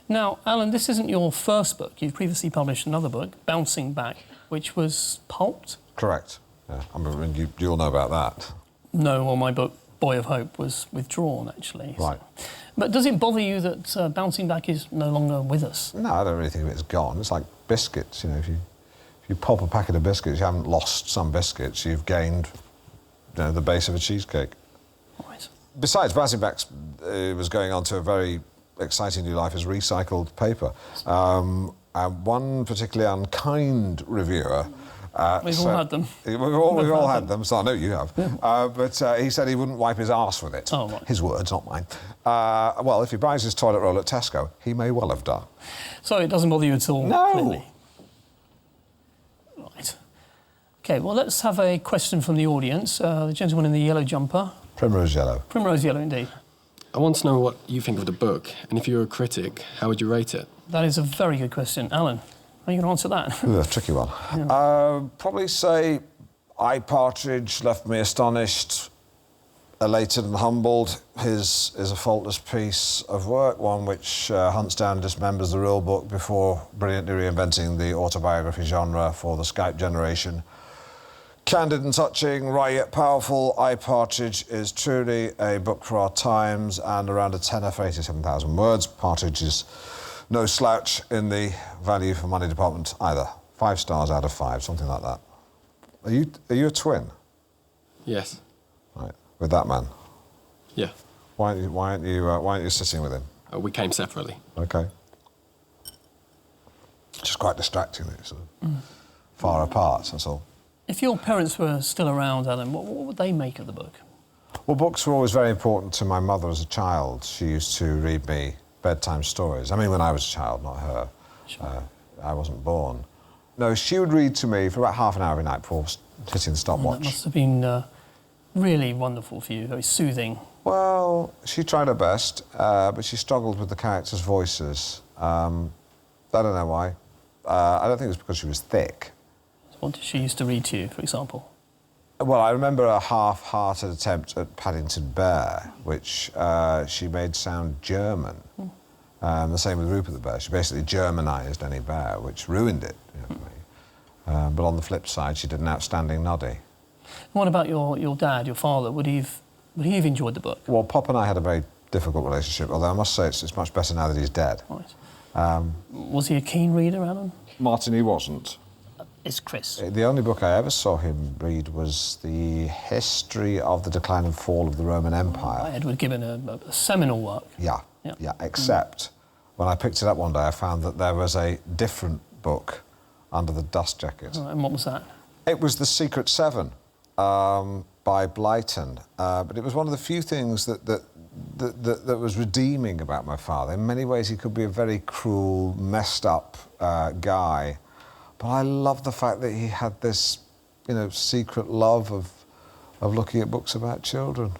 Now, Alan, this isn't your first book. You've previously published another book, Bouncing Back, which was pulped? Correct. Yeah. I mean, you'll know about that. No, well, my book, Boy of Hope, was withdrawn, actually. Right. So. But does it bother you that Bouncing Back is no longer with us? No, I don't really think it's gone. It's like biscuits, you know. If you pop a packet of biscuits, you haven't lost some biscuits, you've gained, you know, the base of a cheesecake. Right. Besides, Bouncing Back was going on to a very exciting new life as recycled paper. And one particularly unkind reviewer... we've all had them. We've all had them, so I know you have. Yeah. But he said he wouldn't wipe his arse with it. Oh, right. His words, not mine. Well, if he buys his toilet roll at Tesco, he may well have done. So it doesn't bother you at all? No. Clearly. Right. OK, well, let's have a question from the audience. The gentleman in the yellow jumper. Primrose yellow. Primrose yellow, indeed. I want to know what you think of the book, and if you were a critic, how would you rate it? That is a very good question. Alan, are you going to answer that? Ooh, a tricky one. Yeah. Probably say Alan Partridge left me astonished, elated and humbled. His is a faultless piece of work, one which hunts down and dismembers the real book before brilliantly reinventing the autobiography genre for the Skype generation. Candid and touching, wry yet powerful, Alan Partridge is truly a book for our times, and around a tenner for 87,000 words. Partridge is no slouch in the value for money department either. 5 stars out of 5, something like that. Are you a twin? Yes. Right, with that man. Yeah. Why aren't you sitting with him? We came separately. Okay. Just quite distracting. It's far apart. That's all. If your parents were still around, Alan, what would they make of the book? Well, books were always very important to my mother as a child. She used to read me bedtime stories. I mean, when I was a child, not her. Sure. I wasn't born. No, she would read to me for about half an hour every night before hitting the stopwatch. That must have been really wonderful for you, very soothing. Well, she tried her best, but she struggled with the characters' voices. I don't know why. I don't think it was because she was thick. What did she used to read to you, for example? Well, I remember a half-hearted attempt at Paddington Bear, which she made sound German. The same with Rupert the Bear. She basically Germanised any bear, which ruined it, you know, for me. But on the flip side, she did an outstanding noddy. What about your dad, your father? Would he have enjoyed the book? Well, Pop and I had a very difficult relationship, although I must say it's much better now that he's dead. Right. Was he a keen reader, Alan? Martin, he wasn't. It's Chris. The only book I ever saw him read was the history of the decline and fall of the Roman Empire. By Edward Gibbon, a seminal work. Yeah, except when I picked it up one day, I found that there was a different book under the dust jacket. And what was that? It was The Secret Seven by Blyton. But it was one of the few things that was redeeming about my father. In many ways, he could be a very cruel, messed up guy. But I love the fact that he had this, you know, secret love of looking at books about children.